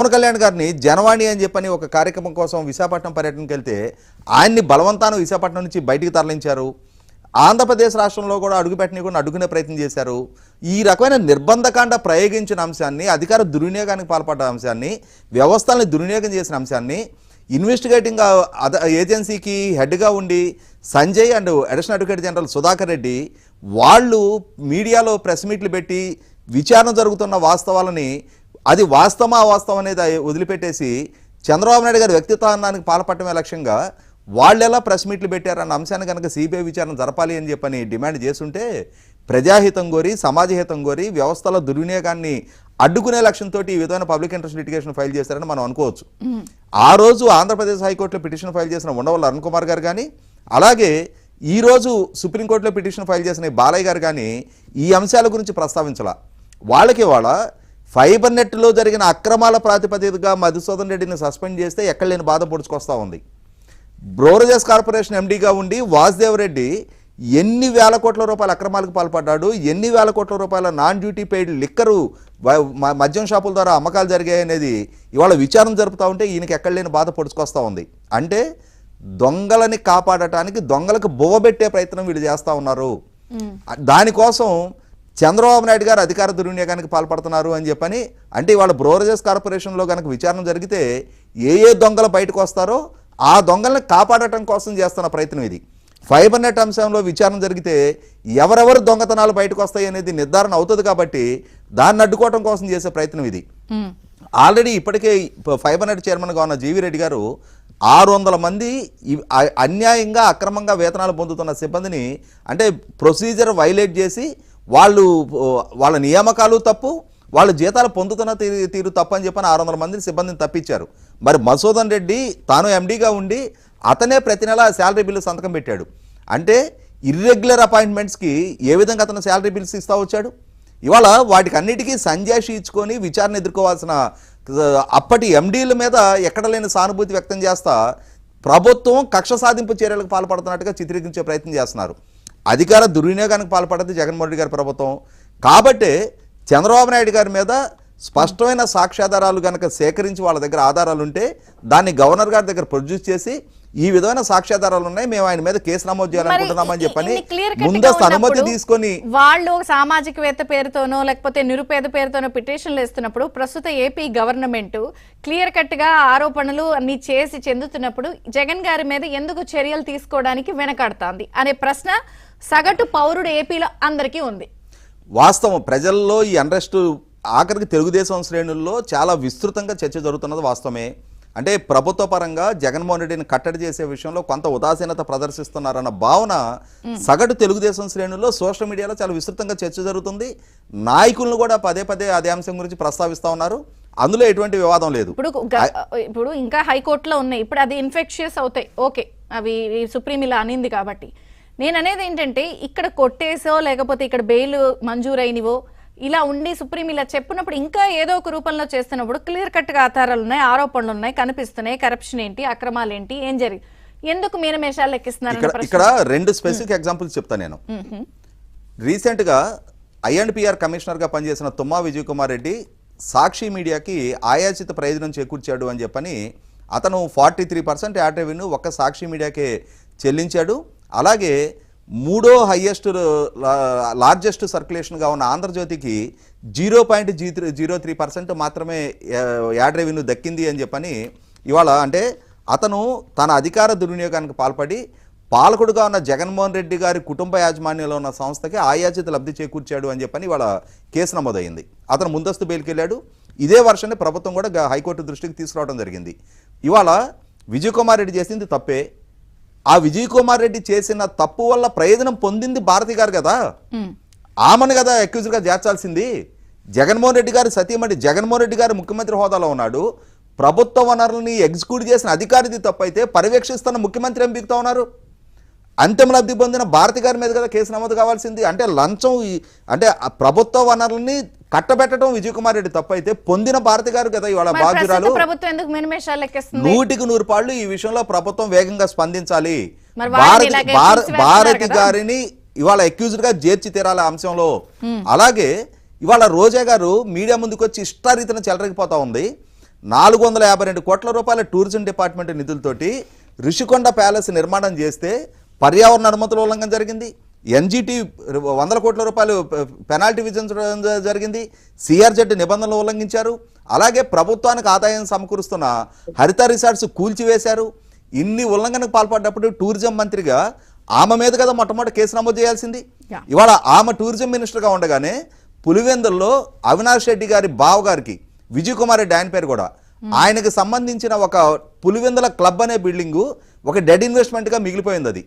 పవన్ కళ్యాణ్ గారిని జనవాణి అని చెప్పని ఒక కార్యక్రమం కోసం విశాఖపట్నం పర్యటనకి వెళ్తే ఆయన్ని బలవంతాన విశాఖపట్నం నుంచి బయటికి తరలించారు. ఆంధ్రప్రదేశ్ రాష్ట్రంలో కూడా అడుగుపెట్టనీయకుండా అడ్డుకునే ప్రయత్నం చేశారు. ఈ రకమైన నిర్బంధకాండ ప్రయోగించిన అంశాన్ని, అధికార దుర్వినియోగానికి పాల్పడ్డ అంశాన్ని, వ్యవస్థల్ని దుర్వినియోగం చేసిన అంశాన్ని ఇన్వెస్టిగేటింగ్ ఏజెన్సీకి హెడ్గా ఉండి Sanjay and additional advocate general Sudhakar Reddy వాళ్ళు మీడియాలో ప్రెస్ మీట్లు పెట్టి విచారణ జరుగుతున్న వాస్తవాలని అది వాస్తవమా అవాస్తవం అనేది వదిలిపెట్టేసి చంద్రబాబు నాయుడు గారి వ్యక్తిత్వానికి పాల్పడటమే లక్ష్యంగా వాళ్ళు ఎలా ప్రెస్ మీట్లు పెట్టారన్న అంశాన్ని కనుక సిబిఐ విచారణ జరపాలి అని చెప్పని డిమాండ్ చేస్తుంటే ప్రజాహితం కోరి, సమాజహితం కోరి, వ్యవస్థల దుర్వినియోగాన్ని అడ్డుకునే లక్ష్యంతో ఈ విధమైన పబ్లిక్ ఇంట్రెస్ట్ లిటిగేషన్ ఫైల్ చేశారని మనం అనుకోవచ్చు. ఆ రోజు ఆంధ్రప్రదేశ్ హైకోర్టులో పిటిషన్ ఫైల్ చేసిన ఉండవల్లి అరుణ్ కుమార్ గారు కానీ, అలాగే ఈరోజు సుప్రీంకోర్టులో పిటిషన్ ఫైల్ చేసిన బాలయ్య గారు కానీ ఈ అంశాల గురించి ప్రస్తావించాల. వాళ్ళకి వాళ్ళ ఫైబర్ నెట్లో జరిగిన అక్రమాల ప్రాతిపదికగా మధుసూదన్ రెడ్డిని సస్పెండ్ చేస్తే ఎక్కడ లేని బాధ పొడుచుకొస్తా ఉంది. బ్రోరేజెస్ కార్పొరేషన్ ఎండీగా ఉండి వాసుదేవ్ రెడ్డి ఎన్ని వేల కోట్ల రూపాయల అక్రమాలకు పాల్పడ్డాడు, ఎన్ని వేల కోట్ల రూపాయల నాన్ డ్యూటీ పెయిడ్ లిక్కరు మద్యం షాపుల ద్వారా అమ్మకాలు జరిగాయి అనేది ఇవాళ విచారణ జరుపుతూ ఉంటే ఈయనకి ఎక్కడ లేని బాధ పొడుచుకొస్తా ఉంది. అంటే దొంగలని కాపాడటానికి దొంగలకు బువ్వబెట్టే ప్రయత్నం వీళ్ళు చేస్తూ ఉన్నారు. దానికోసం చంద్రబాబు నాయుడు గారు అధికార దుర్వినియోగానికి పాల్పడుతున్నారు అని చెప్పని, అంటే ఇవాళ బ్రోరేజెస్ కార్పొరేషన్లో కనుక విచారణ జరిగితే ఏ దొంగలు బయటకు వస్తారో ఆ దొంగలను కాపాడటం కోసం చేస్తున్న ప్రయత్నం ఇది. ఫైబర్ నెట్ అంశంలో విచారణ జరిగితే ఎవరెవరు దొంగతనాలు బయటకు వస్తాయి అనేది నిర్ధారణ అవుతుంది కాబట్టి దాన్ని అడ్డుకోవడం కోసం చేసే ప్రయత్నం ఇది. ఆల్రెడీ ఇప్పటికే ఫైబర్ నెట్ చైర్మన్గా ఉన్న జీవీ రెడ్డి గారు 600 మంది అన్యాయంగా అక్రమంగా వేతనాలు పొందుతున్న సిబ్బందిని, అంటే ప్రొసీజర్ వైలేట్ చేసి వాళ్ళ నియామకాలు తప్పు, వాళ్ళ జీతాలు పొందుతున్న తీరు తప్పు అని చెప్పని 600 మంది సిబ్బందిని తప్పించారు. మరి మధుసూదన్ రెడ్డి తాను ఎండీగా ఉండి అతనే ప్రతి నెల శాలరీ బిల్లు సంతకం పెట్టాడు. అంటే ఇర్రెగ్యులర్ అపాయింట్మెంట్స్కి ఏ విధంగా అతను శాలరీ బిల్స్ ఇస్తా వచ్చాడు. ఇవాళ వాటికి అన్నిటికీ సంజాయిషీ ఇచ్చుకొని విచారణ ఎదుర్కోవాల్సిన అప్పటి ఎండీల మీద ఎక్కడ లేని సానుభూతి వ్యక్తం చేస్తా ప్రభుత్వం కక్ష సాధింపు చర్యలకు పాల్పడుతున్నట్టుగా చిత్రీకరించే ప్రయత్నం చేస్తున్నారు. అధికార దుర్వినియోగానికి పాల్పడేది జగన్మోహన్ రెడ్డి గారి ప్రభుత్వం కాబట్టి చంద్రబాబు నాయుడు గారి మీద స్పష్టమైన సాక్ష్యాధారాలు కనుక సేకరించి వాళ్ళ దగ్గర ఆధారాలు ఉంటే దాన్ని గవర్నర్ గారి దగ్గర ప్రొడ్యూస్ చేసి ఈ విధమైన సాక్ష్యాధారాలు ఉన్నాయి, మేము ఆయన మీద కేసు నమోదు చేయాలనుకుంటున్నామని చెప్పని ముందస్తు అనుమతి తీసుకొని వాళ్ళు సామాజికవేత్త పేరుతోనో లేకపోతే నిరుపేద పేరుతోనో పిటిషన్లు వేస్తున్నప్పుడు ప్రస్తుత ఏపీ గవర్నమెంట్ క్లియర్ కట్ గా ఆరోపణలు అన్ని చేసి చెందుతున్నప్పుడు జగన్ గారి మీద ఎందుకు చర్యలు తీసుకోవడానికి వెనకాడుతోంది అనే ప్రశ్న సగటు పౌరుడు ఏపీలో అందరికీ ఉంది. వాస్తవం ప్రజల్లో ఈ అన్రెస్ట్ ఆఖరికి తెలుగుదేశం శ్రేణుల్లో చాలా విస్తృతంగా చర్చ జరుగుతున్నది వాస్తవమే. అంటే ప్రభుత్వ పరంగా జగన్మోహన్ రెడ్డిని కట్టడి చేసే విషయంలో కొంత ఉదాసీనత ప్రదర్శిస్తున్నారన్న భావన సగటు తెలుగుదేశం శ్రేణుల్లో సోషల్ మీడియాలో చాలా విస్తృతంగా చర్చ జరుగుతుంది. నాయకులను కూడా పదే పదే అదే అంశం గురించి ప్రస్తావిస్తూ ఉన్నారు. అందులో ఎటువంటి వివాదం లేదు. ఇప్పుడు ఇంకా హైకోర్టులో ఉన్నాయి, ఇప్పుడు అది ఇన్ఫెక్షియస్ అవుతాయి, ఓకే, అవి సుప్రీం ఇలా అనింది కాబట్టి. నేను అనేది ఏంటంటే ఇక్కడ కొట్టేసో లేకపోతే ఇక్కడ బెయిల్ మంజూరైనవో ఇలా ఉండి సుప్రీం ఇలా చెప్పినప్పుడు ఇంకా ఏదో ఒక రూపంలో చేస్తున్నప్పుడు క్లియర్ కట్ గా ఆధారాలు ఉన్నాయి, ఆరోపణలు ఉన్నాయి, కనిపిస్తున్నాయి, కరప్షన్ ఏంటి, అక్రమాలు ఏంటి, ఏం జరిగి ఎందుకు మీనమేషాలు లెక్కిస్తున్నారు? ఇక్కడ 2 స్పెసిఫిక్ ఎగ్జాంపుల్స్ చెప్తా నేను. రీసెంట్ గా ఐఎండ్పిఆర్ కమిషనర్ గా పనిచేసిన తుమ్మా విజయ్ కుమార్ రెడ్డి సాక్షి మీడియాకి ఆయాచిత ప్రయోజనం చేకూర్చాడు అని చెప్పని అతను 43% యాడ్ రెవెన్యూ ఒక్క సాక్షి మీడియాకే చెల్లించాడు. అలాగే 3వ హైయెస్ట్ లార్జెస్ట్ సర్క్యులేషన్గా ఉన్న ఆంధ్రజ్యోతికి 0.03% మాత్రమే యాడ్ రెవెన్యూ దక్కింది అని చెప్పని ఇవాళ అంటే అతను తన అధికార దుర్వినియోగానికి పాల్పడి పాలకుడుగా ఉన్న జగన్మోహన్ రెడ్డి గారి కుటుంబ యాజమాన్యంలో ఉన్న సంస్థకి ఆయాచిత లబ్ధి చేకూర్చాడు అని చెప్పని ఇవాళ కేసు నమోదైంది. అతను ముందస్తు బెయిల్కి వెళ్ళాడు. ఇదే వర్షాన్ని ప్రభుత్వం కూడా హైకోర్టు దృష్టికి తీసుకురావడం జరిగింది. ఇవాళ విజయ్ కుమార్ రెడ్డి చేసింది తప్పే. ఆ విజయ్ కుమార్ రెడ్డి చేసిన తప్పు వల్ల ప్రయోజనం పొందింది భారతి గారు కదా, ఆమెను కదా అక్యూజ్గా చేర్చాల్సింది. జగన్మోహన్ రెడ్డి గారు సతీమణి జగన్మోహన్ రెడ్డి గారు ముఖ్యమంత్రి హోదాలో ఉన్నాడు. ప్రభుత్వ వనరులని ఎగ్జిక్యూట్ చేసిన అధికారిది తప్పైతే పర్యవేక్షిస్తున్న ముఖ్యమంత్రి ఏం బిగుతా ఉన్నారు? అంతిమ లబ్ధి పొందిన భారతి గారి మీద కదా కేసు నమోదు కావాల్సింది. అంటే లంచం అంటే ప్రభుత్వ వనరుల్ని కట్టబెట్టడం విజయ్ కుమార్ రెడ్డి తప్పైతే పొందిన భారతి గారు కదా ఇవాళ బాధ్యురాలు. 100కి 100 పాళ్ళు ఈ విషయంలో ప్రభుత్వం వేగంగా స్పందించాలి. భారతి గారిని ఇవాళ అక్యూజ్డ్ గా చేర్చి తీరాల అంశంలో. అలాగే ఇవాళ రోజా గారు మీడియా ముందుకు వచ్చి ఇష్టారీతిన చెలరగిపోతా ఉంది. 452 కోట్ల రూపాయల టూరిజం డిపార్ట్మెంట్ నిధులతోటి రిషికొండ ప్యాలెస్ నిర్మాణం చేస్తే పర్యావరణ అనుమతుల ఉల్లంఘన జరిగింది, ఎన్జిటి 100 కోట్ల రూపాయలు పెనాల్టీ విధించడం జరిగింది, సిఆర్జెడ్ నిబంధనలు ఉల్లంఘించారు, అలాగే ప్రభుత్వానికి ఆదాయం సమకూరుస్తున్న హరిత రిసార్ట్స్ కూల్చివేశారు. ఇన్ని ఉల్లంఘనకు పాల్పడ్డప్పుడు టూరిజం మంత్రిగా ఆమె మీద కదా మొట్టమొదటి కేసు నమోదు చేయాల్సింది. ఇవాళ ఆమె టూరిజం మినిస్టర్గా ఉండగానే పులివెందుల్లో అవినాష్ రెడ్డి గారి బావగారికి విజయ్ కుమార్ రెడ్డి ఆయన పేరు కూడా ఆయనకి సంబంధించిన ఒక పులివెందుల క్లబ్ అనే బిల్డింగు ఒక డెడ్ ఇన్వెస్ట్మెంట్గా మిగిలిపోయింది. అది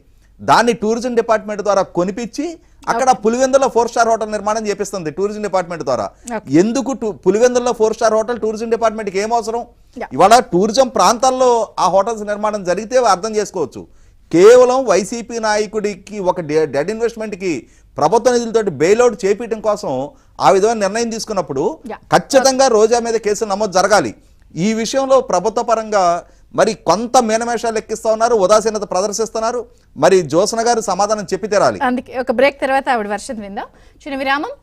దాన్ని టూరిజం డిపార్ట్మెంట్ ద్వారా కొనిపించి అక్కడ పులివెందులో 4 స్టార్ హోటల్ నిర్మాణం చేపిస్తుంది టూరిజం డిపార్ట్మెంట్ ద్వారా. ఎందుకు పులివెందుల్లో 4 స్టార్ హోటల్ టూరిజం డిపార్ట్మెంట్కి ఏం అవసరం? ఇవాళ టూరిజం ప్రాంతాల్లో ఆ హోటల్స్ నిర్మాణం జరిగితే అర్థం చేసుకోవచ్చు. కేవలం వైసీపీ నాయకుడికి ఒక డెడ్ ఇన్వెస్ట్మెంట్కి ప్రభుత్వ నిధులతోటి బెయిల్అవుట్ చేపించడం కోసం ఆ విధమైన నిర్ణయం తీసుకున్నప్పుడు ఖచ్చితంగా రోజా మీద కేసులు నమోదు జరగాలి. ఈ విషయంలో ప్రభుత్వ పరంగా మరి కొంత మేనమేషాలు లెక్కిస్తా ఉన్నారు, ఉదాసీనత ప్రదర్శిస్తున్నారు. మరి జ్యోత్స్న గారు సమాధానం చెప్పి తీరాలి. అందుకే ఒక బ్రేక్ తర్వాత ఆవిడ వర్షం విందాం. చిన్న విరామం.